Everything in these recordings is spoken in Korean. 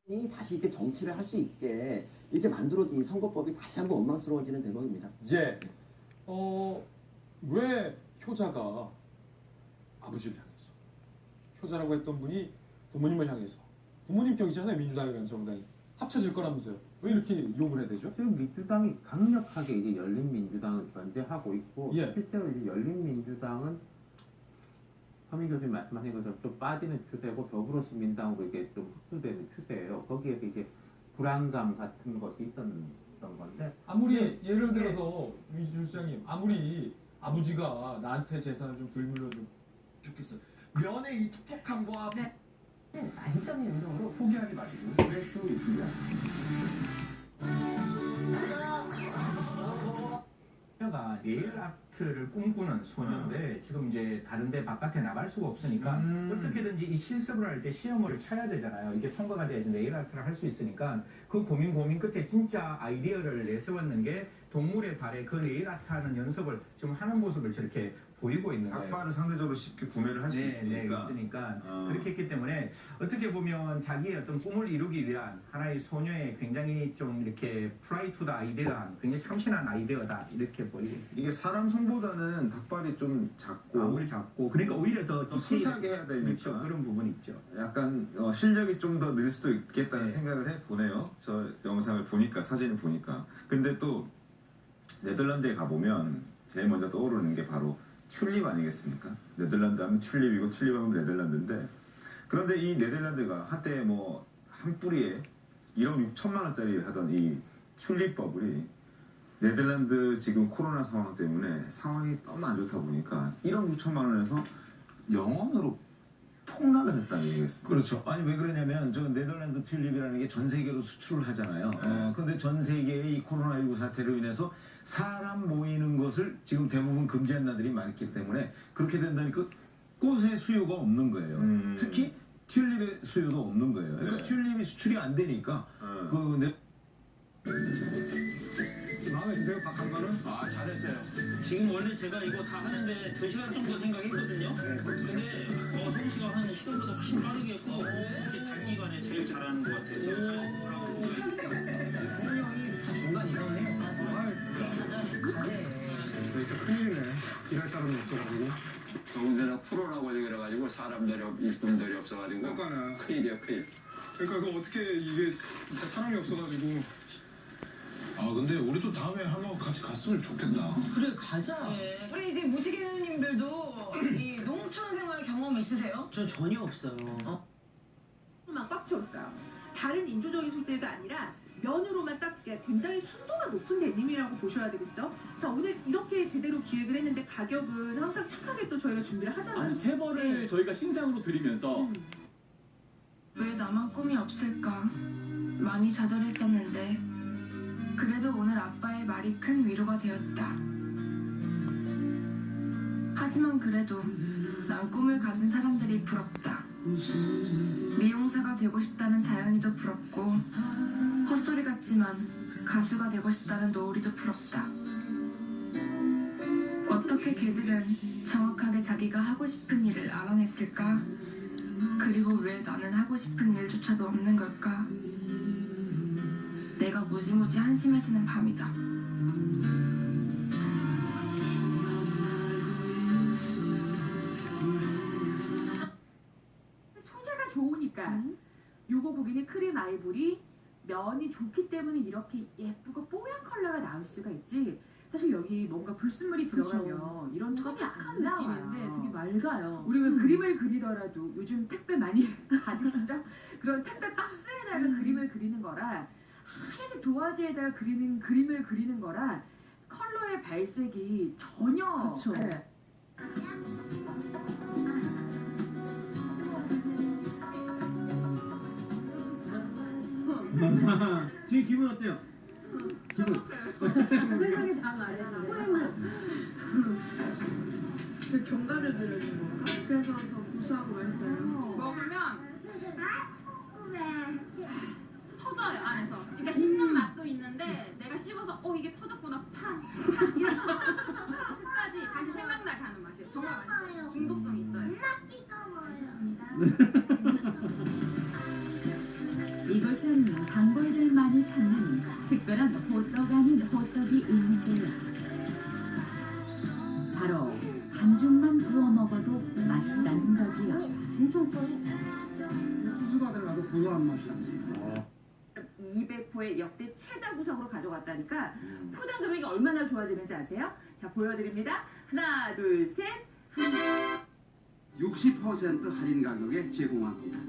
이 다시 이렇게 정치를 할 수 있게 이렇게 만들어진 이 선거법이 다시 한번 원망스러워지는 대목입니다. 예. 왜 효자가 아버지를 향해서, 효자라고 했던 분이 부모님을 향해서, 부모님 격이잖아요, 민주당이랑 정당이 합쳐질 거라면서요. 왜 이렇게 욕을 해야 되죠? 지금 민주당이 강력하게 이제 열린민주당을 견제하고 있고, 예. 실제로 이제 열린민주당은 서민 교수님 말씀하신 것처럼 좀 빠지는 추세고 더불어시민당으로 이게 좀 흡수되는 추세예요. 거기에서 이제 불안감 같은 것이 있었던 건데, 아무리 예를 들어서 윤 시장님, 아무리 아버지가 나한테 재산을 좀 덜 물려주면 좋겠어요. 면의 이 톡톡함과 안전의 운동으로 포기하지 마시고 그럴 수 있습니다. 소녀가 네일 아트를 꿈꾸는 소녀인데 지금 이제 다른데 바깥에 나갈 수가 없으니까 어떻게든지 이 실습을 할 때 시험을 쳐야 되잖아요. 이게 통과가 돼야지 네일 아트를 할 수 있으니까 그 고민 끝에 진짜 아이디어를 내세웠는 게 동물의 발에 그 네일 아트 하는 연습을 지금 하는 모습을 저렇게 보이고 있는 거예요. 악바는 상대적으로 쉽게 구매를 할 수 네, 있으니까. 있으니까 그렇게 했기 때문에 어떻게 보면 자기의 어떤 꿈을 이루기 위한 하나의 소녀의 굉장히 좀 이렇게 프라이 투 더 아이디어한 굉장히 참신한 아이디어다 이렇게 보이고 있습니다. 이게 사람 손보다는 닭발이 좀 작고 아무리 작고 그러니까 오히려 더 더 디테일 소소하게 해야 그렇죠. 되니까 그런 부분이 있죠. 약간 실력이 좀 더 늘 수도 있겠다는 네. 생각을 해보네요. 저 영상을 보니까, 사진을 보니까. 근데 또 네덜란드에 가보면 제일 먼저 떠오르는 게 바로 튤립 아니겠습니까? 네덜란드 하면 튤립이고 튤립 하면 네덜란드인데, 그런데 이 네덜란드가 한때 뭐 한 뿌리에 1억 6천만 원짜리 하던 이 튤립 버블이 네덜란드 지금 코로나 상황 때문에 상황이 너무 안 좋다 보니까 1억 6천만 원에서 0원으로 폭락을 했다는 얘기겠습니다. 그렇죠. 아니 왜 그러냐면 저 네덜란드 튤립이라는 게 전 세계로 수출을 하잖아요. 근데 전 세계의 이 코로나19 사태로 인해서 사람 모이는 것을 지금 대부분 금지한 나라들이 많기 때문에 그렇게 된다니까 꽃의 수요가 없는 거예요. 특히 튤립의 수요도 없는 거예요. 그러니까 네. 튤립이 수출이 안 되니까 마음에 드세요, 박한거는? 아, 잘했어요. 지금 원래 제가 이거 다 하는데 2시간 정도 생각했거든요. 근데 성씨가 하는 시간보다 훨씬 빠르게 했고 이렇게 단기간에 제일 잘하는 것 같아요. 제가 성훈이 형이 다 중간 이상해요. 진짜 큰일이네. 일할 사람이 없어가지고. 더군다나 프로라고 그래가지고 사람들이 일꾼들이 없어가지고 그러니까는. 큰일이야 큰일. 그러니까 그 어떻게 이게 진짜 사람이 없어가지고. 아 근데 우리도 다음에 한번 같이 갔으면 좋겠다. 그래 가자. 우리 이제 무지개님들도 이 농촌 생활 경험 있으세요? 전 전혀 없어요. 막 꽉 채웠어요. 다른 인조적인 소재가 아니라 면으로만 딱 굉장히 순도가 높은 데님이라고 보셔야 되겠죠. 자, 오늘 이렇게 제대로 기획을 했는데 가격은 항상 착하게 또 저희가 준비를 하잖아요. 아니, 세 번을 네. 저희가 신상으로 드리면서 왜 나만 꿈이 없을까? 많이 좌절했었는데 그래도 오늘 아빠의 말이 큰 위로가 되었다. 하지만 그래도 난 꿈을 가진 사람들이 부럽다. 미용사가 되고 싶다는 자연이도 부럽고 헛소리 같지만 가수가 되고 싶다는 노을이도 부럽다. 어떻게 걔들은 정확하게 자기가 하고 싶은 일을 알아냈을까? 그리고 왜 나는 하고 싶은 일조차도 없는 걸까? 내가 무지무지 한심해지는 밤이다. 소재가 좋으니까 요거 고객님 크림 아이보리 면이 좋기 때문에 이렇게 예쁘고 뽀얀 컬러가 나올 수가 있지. 사실 여기 뭔가 불순물이 들어가면 이런 톤이 안 나와요. 되게 맑아요. 우리 왜 그림을 그리더라도 요즘 택배 많이 받으시죠? 그런 택배 박스에다가 그림을 그리는 거라 하얀색 도화지에다가 그림을 그리는 거라 컬러의 발색이 전혀 그쵸. 네. 지금 기분 어때요? 기분? 세상에 다 말해주네. 그 견과를 들으는 건가? 그래서 더 고소하고 맛있어요. 먹으면 터져요 안에서. 그러니까 씹는 맛도 있는데 내가 씹어서 이게 터졌구나 팡 이런 끝까지 다시 생각나게 하는 맛이에요. 정말 맛있어요. 중독성이 있어요. 이걸 이곳은 단골들만이 찾는 특별한 호떡 아닌 호떡이 있는데요. 바로 반죽만 구워 먹어도 맛있다는 거지요. 수수가 들어가도 고소한 맛이 납니다. 200호의 역대 최다 구성으로 가져갔다니까 포장 금액이 얼마나 좋아지는지 아세요? 자, 보여드립니다. 하나, 둘, 셋. 60% 할인 가격에 제공합니다.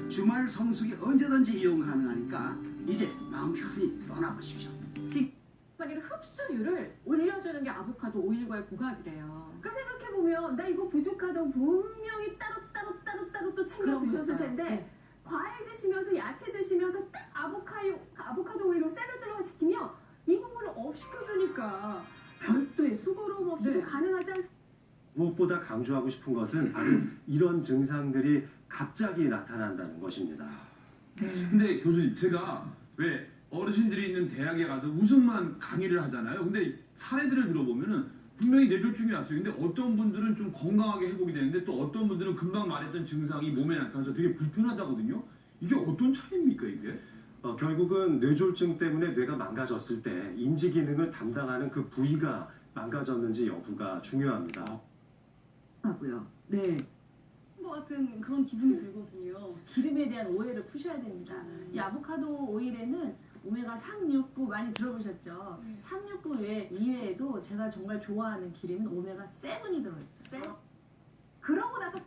주말 성수기 언제든지 이용 가능하니까 이제 마음 편히 떠나보십시오. 직방에는 흡수율을 올려주는 게 아보카도 오일과의 궁합이래요. 그러니까 생각해보면 나 이거 부족하던 분명히 따로 또 챙겨 그런 거 드셨을 있어요. 텐데 네. 과일 드시면서 야채 드시면서 딱 아보카도 오일로 샐러드로 시키면 이 부분을 업 시켜주니까 별도의 수고로움 없이도 네. 가능하지 않습니까? 무엇보다 강조하고 싶은 것은 바로 이런 증상들이 갑자기 나타난다는 것입니다. 근데 교수님, 제가 왜 어르신들이 있는 대학에 가서 웃음만 강의를 하잖아요. 근데 사례들을 들어보면은 분명히 뇌졸중이 왔어요. 근데 어떤 분들은 좀 건강하게 회복이 되는데 또 어떤 분들은 금방 말했던 증상이 몸에 나타나서 되게 불편하다거든요. 이게 어떤 차이입니까, 이게? 결국은 뇌졸중 때문에 뇌가 망가졌을 때 인지 기능을 담당하는 그 부위가 망가졌는지 여부가 중요합니다. 하고요. 네. 것 같은 그런 기분이 들거든요. 기름에 대한 오해를 푸셔야 됩니다. 이 아보카도 오일에는 오메가 3, 6, 9 많이 들어보셨죠? 3, 6, 9 이외에도 제가 정말 좋아하는 기름은 오메가 7이 들어있어요. 그러고 나서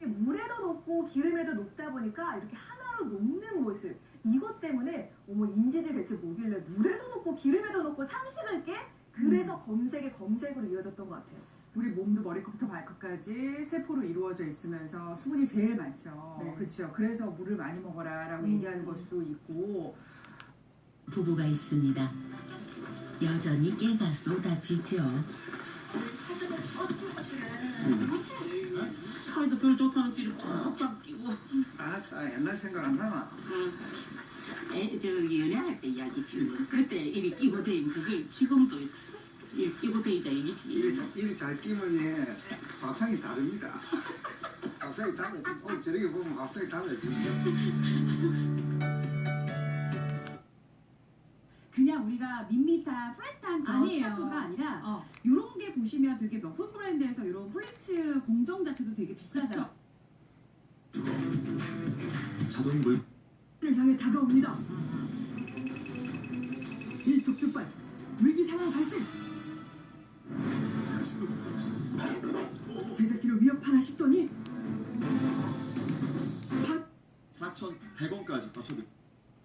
물에도 녹고 기름에도 녹다 보니까 이렇게 하나로 녹는 모습, 이것 때문에 어머 인지질 대체 뭐길래 물에도 녹고 기름에도 녹고 상식을 깨? 그래서 검색으로 이어졌던 것 같아요. 우리 몸도 머리끝부터 발끝까지 세포로 이루어져 있으면서 수분이 제일 많죠. 네. 그렇죠. 그래서 물을 많이 먹어라라고 얘기하는 걸 수도 있고. 부부가 있습니다. 여전히 깨가 쏟아지죠. 사이도 별 좋다는 줄이 꽉 끼고. 알았다. 옛날 생각 안 나나? 저기 연애할 때 이야기지. 그때 이리 끼고 다니면 그걸 지금도 이리 끼고 다니자 얘기지. 이리 잘 끼면 밥상이 다릅니다. 밥상이 달라지. 오늘 저녁에 보면 밥상이 달라지. 그냥 우리가 밋밋한 플랫한 그런 아니에요. 스카프가 아니라 이런 게 보시면 되게 명품 브랜드에서 이런 플리츠 공정 자체도 되게 비싸죠. 자동 물 를 향해 다가옵니다. 일촉즉발 위기 상황 발생. 제작진을 위협하나 싶더니 4,100원까지 맞춰드.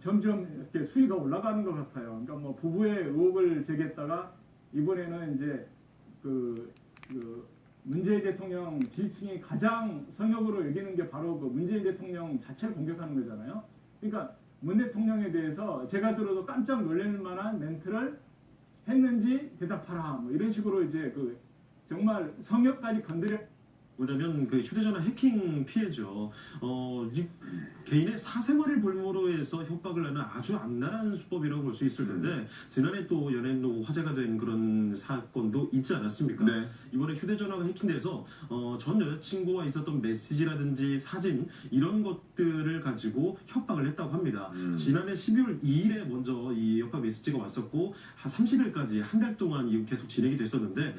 점점 이렇게 수위가 올라가는 것 같아요. 그러니까 뭐 부부의 의혹을 제기했다가 이번에는 이제 그 문재인 대통령 지지층이 가장 성역으로 여기는 게 바로 그 문재인 대통령 자체를 공격하는 거잖아요. 그러니까 문 대통령에 대해서 제가 들어도 깜짝 놀랄 만한 멘트를 했는지 대답하라 뭐 이런 식으로 이제 그 정말 성역까지 건드려. 뭐냐면 그 휴대전화 해킹 피해죠. 이 개인의 사생활을 볼모로 해서 협박을 하는 아주 악랄한 수법이라고 볼 수 있을 텐데 지난해 또 연예인로 화제가 된 그런 사건도 있지 않았습니까? 네. 이번에 휴대전화가 해킹돼서 전 여자친구와 있었던 메시지라든지 사진 이런 것들을 가지고 협박을 했다고 합니다. 지난해 12월 2일에 먼저 이 협박 메시지가 왔었고 한 30일까지 한 달 동안 계속 진행이 됐었는데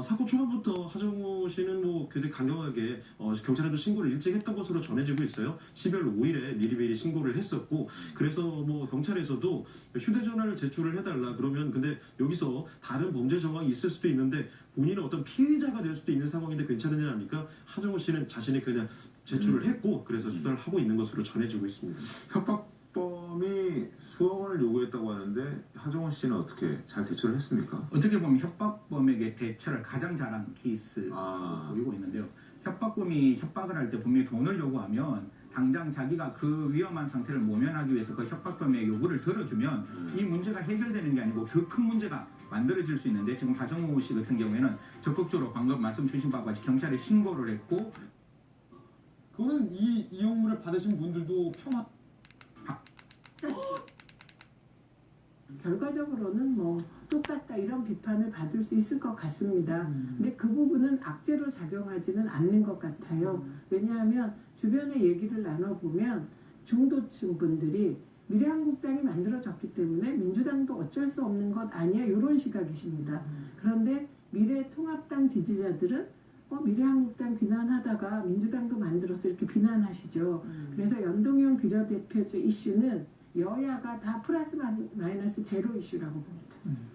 사고 초반부터 하정우 씨는 뭐 굉장히 강경하게 경찰에도 신고를 일찍 했던 것으로 전해지고 있어요. 12월 5일에 미리미리 신고를 했었고 그래서 뭐 경찰에서도 휴대전화를 제출을 해달라 그러면 근데 여기서 다른 범죄 정황이 있을 수도 있는데 본인은 어떤 피의자가 될 수도 있는 상황인데 괜찮느냐 하니까 하정우 씨는 자신이 그냥 제출을 했고 그래서 수사를 하고 있는 것으로 전해지고 있습니다. 협박범이 수억 원을 요구했다고 하는데 하정우 씨는 어떻게 잘 대처를 했습니까? 어떻게 보면 협박범에게 대처를 가장 잘한 케이스로 보이고 있는데요. 협박범이 협박을 할 때 분명히 돈을 요구하면 당장 자기가 그 위험한 상태를 모면하기 위해서 그 협박범의 요구를 들어주면 이 문제가 해결되는 게 아니고 더 큰 문제가 만들어질 수 있는데 지금 하정우 씨 같은 경우에는 적극적으로 방금 말씀 주신 바와 같이 경찰에 신고를 했고 그거는 이 이용물을 받으신 분들도 결과적으로는 뭐 똑같다 이런 비판을 받을 수 있을 것 같습니다. 근데 그 부분은 악재로 작용하지는 않는 것 같아요. 왜냐하면 주변에 얘기를 나눠보면 중도층 분들이 미래한국당이 만들어졌기 때문에 민주당도 어쩔 수 없는 것 아니야 이런 시각이십니다. 그런데 미래통합당 지지자들은 미래한국당 비난하다가 민주당도 만들어서 이렇게 비난하시죠. 그래서 연동형 비례대표제 이슈는 여야가 다 플러스 마이너스 제로 이슈라고 봅니다.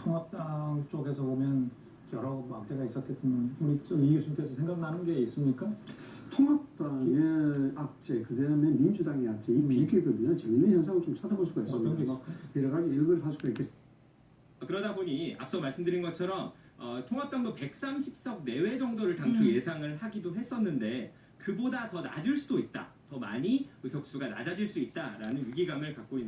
통합당 쪽에서 보면 여러 악재가 있었겠지만 우리 이 교수님께서 생각나는 게 있습니까? 통합당의 악재, 그 다음에 민주당의 악재, 이 비교해보면 재밌는 현상을 좀 찾아볼 수가 있습니다. 여러 가지 일을 할 수가 있겠습니다. 그러다 보니 앞서 말씀드린 것처럼 통합당도 130석 내외 정도를 당초 예상을 하기도 했었는데 그보다 더 낮을 수도 있다. 더 많이 의석수가 낮아질 수 있다라는 위기감을 갖고 있는